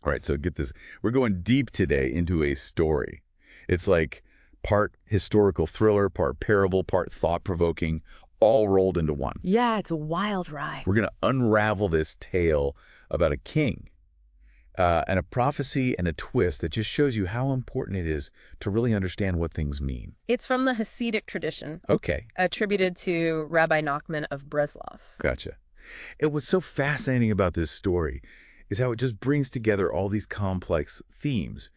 All right, so get this. We're going deep today into a story. It's like part historical thriller, part parable, part thought-provoking, all rolled into one. Yeah, it's a wild ride. We're going to unravel this tale about a king and a prophecy and a twist that just shows you how important it is to really understand what things mean. It's from the Hasidic tradition, Okay, attributed to Rabbi Nachman of Breslov. gotcha. And what's so fascinating about this story is how it just brings together all these complex themes,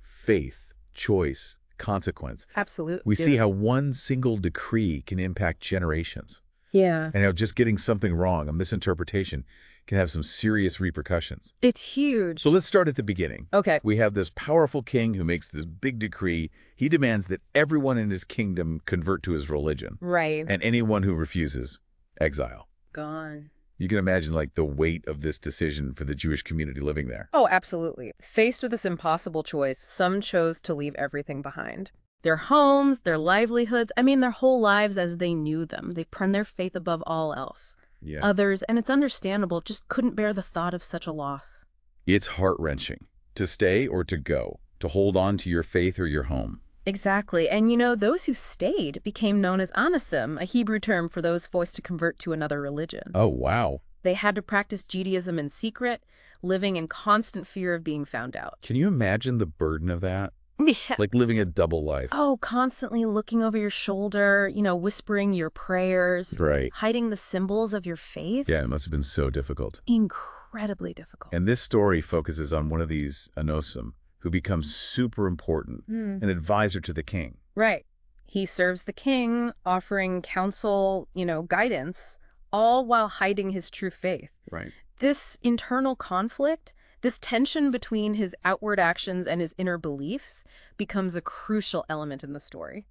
faith, choice, consequence. Absolutely. We see how one single decree can impact generations, Yeah. and how just getting something wrong, a misinterpretation, can have some serious repercussions. It's huge. So let's start at the beginning. Okay. We have this powerful king who makes this big decree. He demands that everyone in his kingdom convert to his religion, Right. and anyone who refuses, exile. Gone. You can imagine the weight of this decision for the Jewish community living there. Oh, absolutely. Faced with this impossible choice, some chose to leave everything behind. Their homes, their livelihoods, their whole lives as they knew them. They prend their faith above all else. Yeah. Others, and it's understandable, just couldn't bear the thought of such a loss. It's heart-wrenching to stay or to go, to hold on to your faith or your home. Exactly. And those who stayed became known as anasim, a Hebrew term for those forced to convert to another religion. Oh, wow. They had to practice Judaism in secret, living in constant fear of being found out. Can you imagine the burden of that? Yeah. Like living a double life. Oh, constantly looking over your shoulder, whispering your prayers, Right. hiding the symbols of your faith. Yeah, it must have been so difficult. Incredibly difficult. And this story focuses on one of these anosim who becomes super important, an advisor to the king. Right. He serves the king, offering counsel, guidance, all while hiding his true faith. Right. This internal conflict, this tension between his outward actions and his inner beliefs, becomes a crucial element in the story.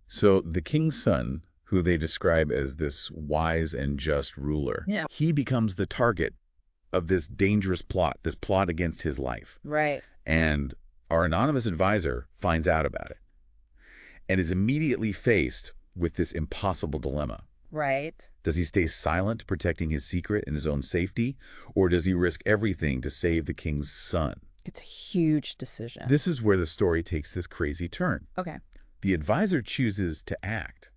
So the king's son, who they describe as this wise and just ruler, Yeah. he becomes the target of this dangerous plot, this plot against his life. Right. And our anonymous advisor finds out about it and is immediately faced with this impossible dilemma. Right. Does he stay silent, protecting his secret and his own safety, or does he risk everything to save the king's son? It's a huge decision. This is where the story takes this crazy turn. Okay. The advisor chooses to act,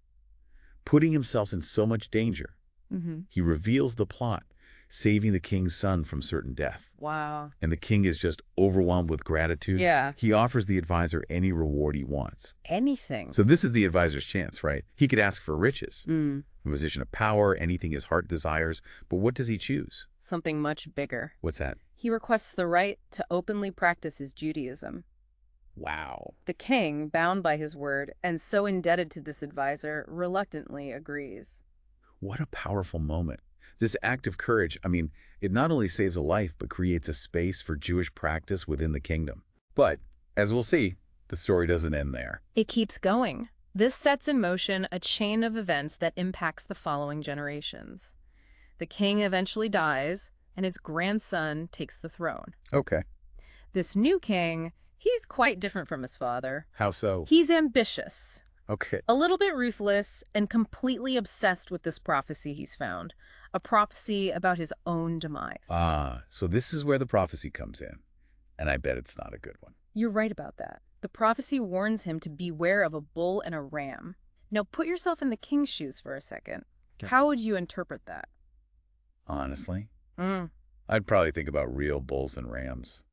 putting himself in so much danger. Mm-hmm. He reveals the plot, saving the king's son from certain death. Wow. And the king is just overwhelmed with gratitude. Yeah. He offers the advisor any reward he wants. Anything. So this is the advisor's chance, right? He could ask for riches, Mm, a position of power, anything his heart desires. But what does he choose? something much bigger. What's that? He requests the right to openly practice his Judaism. Wow. The king, bound by his word and so indebted to this advisor, reluctantly agrees. What a powerful moment. This act of courage, it not only saves a life, but creates a space for Jewish practice within the kingdom. But, as we'll see, the story doesn't end there. It keeps going. This sets in motion a chain of events that impacts the following generations. The king eventually dies, and his grandson takes the throne. Okay. This new king, he's quite different from his father. How so? He's ambitious, Okay. a little bit ruthless, and completely obsessed with this prophecy he's found. A prophecy about his own demise. So this is where the prophecy comes in. And I bet it's not a good one. You're right about that. The prophecy warns him to beware of a bull and a ram. Now put yourself in the king's shoes for a second. Okay. How would you interpret that? Honestly, Mm. I'd probably think about real bulls and rams.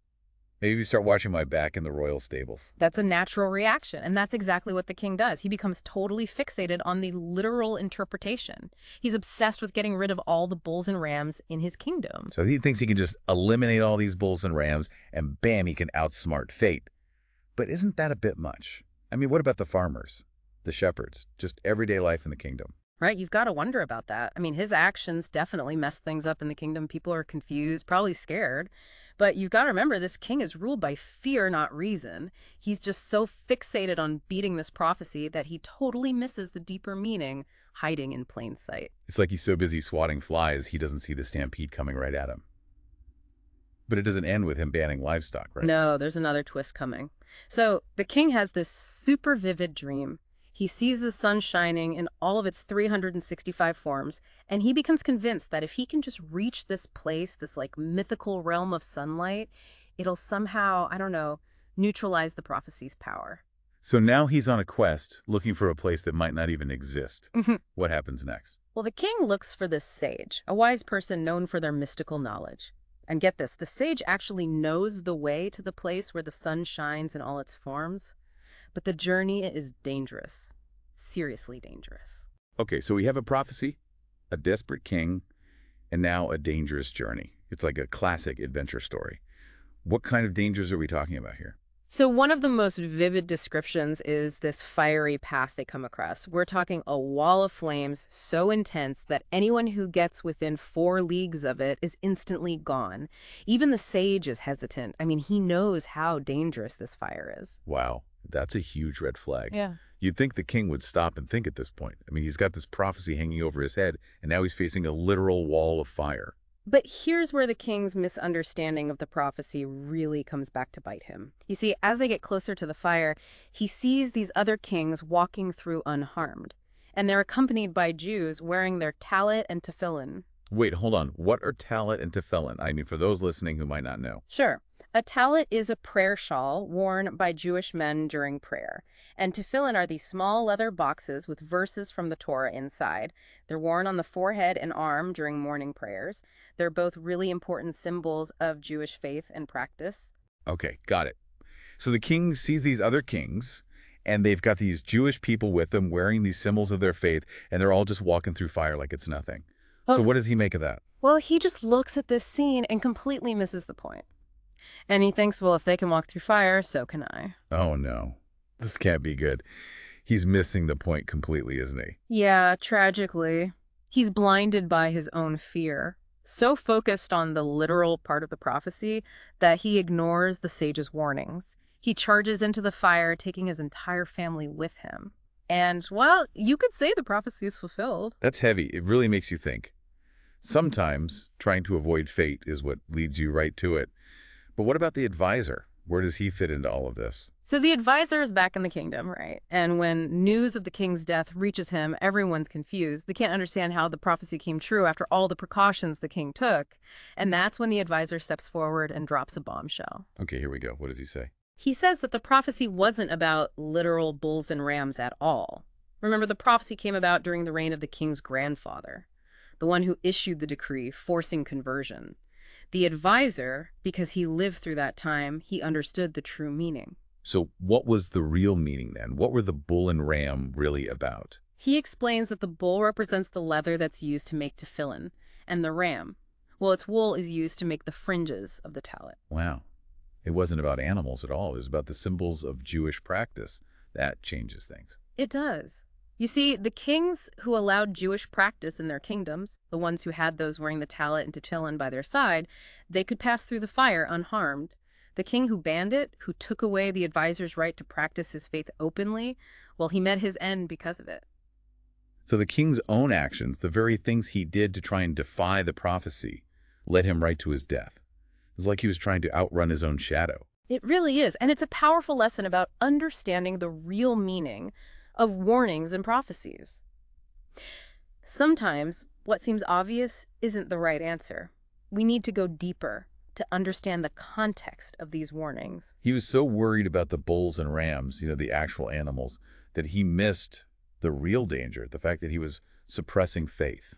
Maybe start watching my back in the royal stables. That's a natural reaction, and that's exactly what the king does. He becomes totally fixated on the literal interpretation. He's obsessed with getting rid of all the bulls and rams in his kingdom. So he thinks he can just eliminate all these bulls and rams, and bam, he can outsmart fate. But isn't that a bit much? What about the farmers, the shepherds, just everyday life in the kingdom? Right? You've got to wonder about that. His actions definitely mess things up in the kingdom. People are confused, probably scared. But you've got to remember, this king is ruled by fear, not reason. He's just so fixated on beating this prophecy that he totally misses the deeper meaning hiding in plain sight. It's like he's so busy swatting flies, he doesn't see the stampede coming right at him. But it doesn't end with him banning livestock, right? No, there's another twist coming. So the king has this super vivid dream. He sees the sun shining in all of its 365 forms, and he becomes convinced that if he can just reach this place, this like mythical realm of sunlight, it'll somehow, I don't know, neutralize the prophecy's power. So now he's on a quest, looking for a place that might not even exist. What happens next? Well, the king looks for this sage, a wise person known for their mystical knowledge. And get this, the sage actually knows the way to the place where the sun shines in all its forms. But the journey is dangerous, seriously dangerous. Okay, so we have a prophecy, a desperate king, and now a dangerous journey. It's like a classic adventure story. What kind of dangers are we talking about here? So one of the most vivid descriptions is this fiery path they come across. We're talking a wall of flames so intense that anyone who gets within 4 leagues of it is instantly gone. Even the sage is hesitant. I mean, he knows how dangerous this fire is. Wow, that's a huge red flag. Yeah. You'd think the king would stop and think at this point. I mean, he's got this prophecy hanging over his head, and now he's facing a literal wall of fire. But here's where the king's misunderstanding of the prophecy really comes back to bite him. You see, as they get closer to the fire, he sees these other kings walking through unharmed, and they're accompanied by Jews wearing their talit and tefillin. Wait, hold on. What are talit and tefillin? I mean, for those listening who might not know. Sure. A talit is a prayer shawl worn by Jewish men during prayer, and tefillin are these small leather boxes with verses from the Torah inside. They're worn on the forehead and arm during morning prayers. They're both really important symbols of Jewish faith and practice. Okay, got it. So the king sees these other kings, and they've got these Jewish people with them wearing these symbols of their faith, and they're all just walking through fire like it's nothing. So what does he make of that? Well, he just looks at this scene and completely misses the point. And he thinks, well, if they can walk through fire, so can I. Oh, no. This can't be good. He's missing the point completely, isn't he? Yeah, tragically. He's blinded by his own fear, so focused on the literal part of the prophecy that he ignores the sage's warnings. He charges into the fire, taking his entire family with him. And, well, you could say the prophecy is fulfilled. That's heavy. It really makes you think. Sometimes trying to avoid fate is what leads you right to it. But what about the advisor? Where does he fit into all of this? So the advisor is back in the kingdom, right? And when news of the king's death reaches him, everyone's confused. They can't understand how the prophecy came true after all the precautions the king took. And that's when the advisor steps forward and drops a bombshell. Okay, here we go. What does he say? He says that the prophecy wasn't about literal bulls and rams at all. Remember, the prophecy came about during the reign of the king's grandfather, the one who issued the decree forcing conversion. The advisor, because he lived through that time, he understood the true meaning. So what was the real meaning then? What were the bull and ram really about? He explains that the bull represents the leather that's used to make tefillin, and the ram, well, its wool is used to make the fringes of the talit. Wow. It wasn't about animals at all. It was about the symbols of Jewish practice. That changes things. It does. You see, the kings who allowed Jewish practice in their kingdoms, the ones who had those wearing the talit and tefillin by their side, they could pass through the fire unharmed. The king who banned it, who took away the advisor's right to practice his faith openly, well, he met his end because of it. So the king's own actions, the very things he did to try and defy the prophecy, led him right to his death. It's like he was trying to outrun his own shadow. It really is, and it's a powerful lesson about understanding the real meaning of warnings and prophecies. Sometimes what seems obvious isn't the right answer. We need to go deeper to understand the context of these warnings. He was so worried about the bulls and rams, the actual animals, that he missed the real danger, the fact that he was suppressing faith.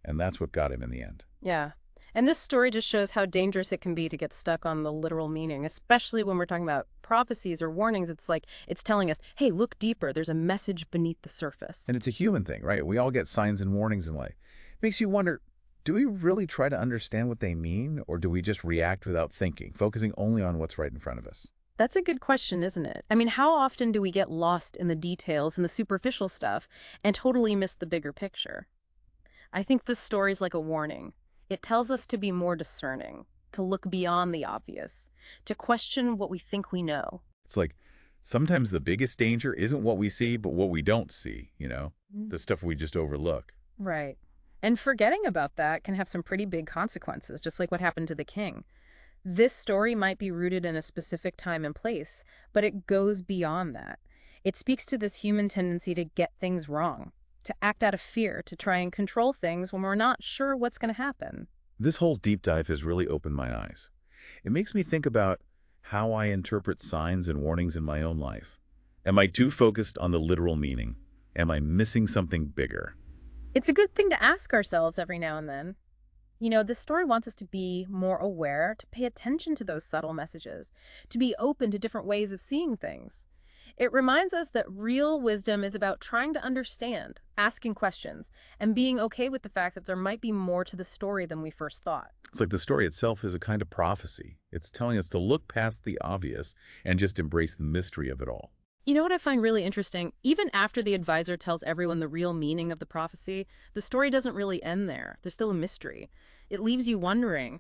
And that's what got him in the end. Yeah. And this story just shows how dangerous it can be to get stuck on the literal meaning, especially when we're talking about prophecies or warnings. It's like it's telling us, hey, look deeper. There's a message beneath the surface. And it's a human thing, right? We all get signs and warnings in life. It makes you wonder, do we really try to understand what they mean, or do we just react without thinking, focusing only on what's right in front of us? That's a good question, isn't it? I mean, how often do we get lost in the details and the superficial stuff and totally miss the bigger picture? I think this story's like a warning. It tells us to be more discerning, to look beyond the obvious, to question what we think we know. It's like sometimes the biggest danger isn't what we see, but what we don't see, the stuff we just overlook. Right. And forgetting about that can have some pretty big consequences, just like what happened to the king. This story might be rooted in a specific time and place, but it goes beyond that. It speaks to this human tendency to get things wrong, to act out of fear, to try and control things when we're not sure what's going to happen. This whole deep dive has really opened my eyes. It makes me think about how I interpret signs and warnings in my own life. Am I too focused on the literal meaning? Am I missing something bigger? It's a good thing to ask ourselves every now and then. This story wants us to be more aware, to pay attention to those subtle messages, to be open to different ways of seeing things. It reminds us that real wisdom is about trying to understand, asking questions, and being okay with the fact that there might be more to the story than we first thought. It's like the story itself is a kind of prophecy. It's telling us to look past the obvious and just embrace the mystery of it all. You know what I find really interesting? Even after the advisor tells everyone the real meaning of the prophecy, the story doesn't really end there. There's still a mystery. It leaves you wondering,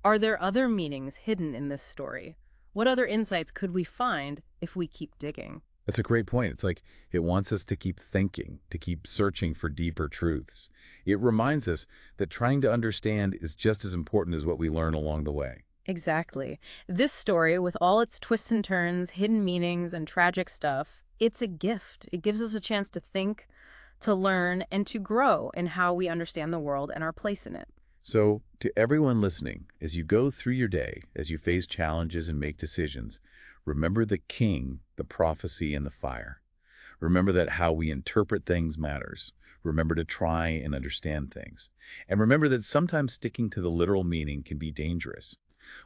are there other meanings hidden in this story? What other insights could we find if we keep digging? That's a great point. It's like it wants us to keep thinking, to keep searching for deeper truths. It reminds us that trying to understand is just as important as what we learn along the way. Exactly. This story, with all its twists and turns, hidden meanings, and tragic stuff, it's a gift. It gives us a chance to think, to learn, and to grow in how we understand the world and our place in it. So, to everyone listening, as you go through your day, as you face challenges and make decisions, remember the king, the prophecy, and the fire. Remember that how we interpret things matters. Remember to try and understand things. And remember that sometimes sticking to the literal meaning can be dangerous.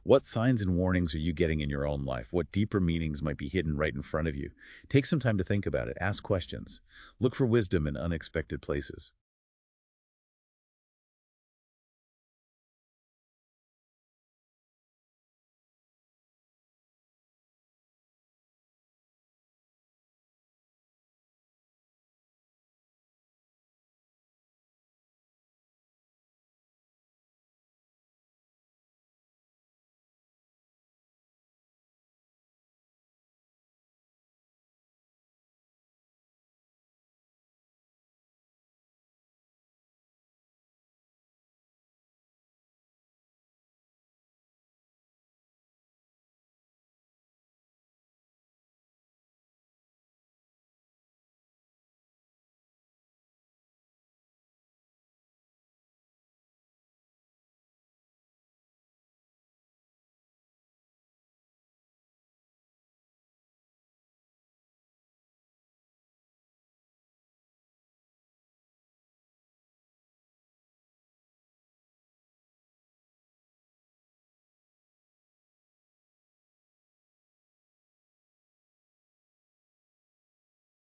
What signs and warnings are you getting in your own life? What deeper meanings might be hidden right in front of you? Take some time to think about it. Ask questions. Look for wisdom in unexpected places.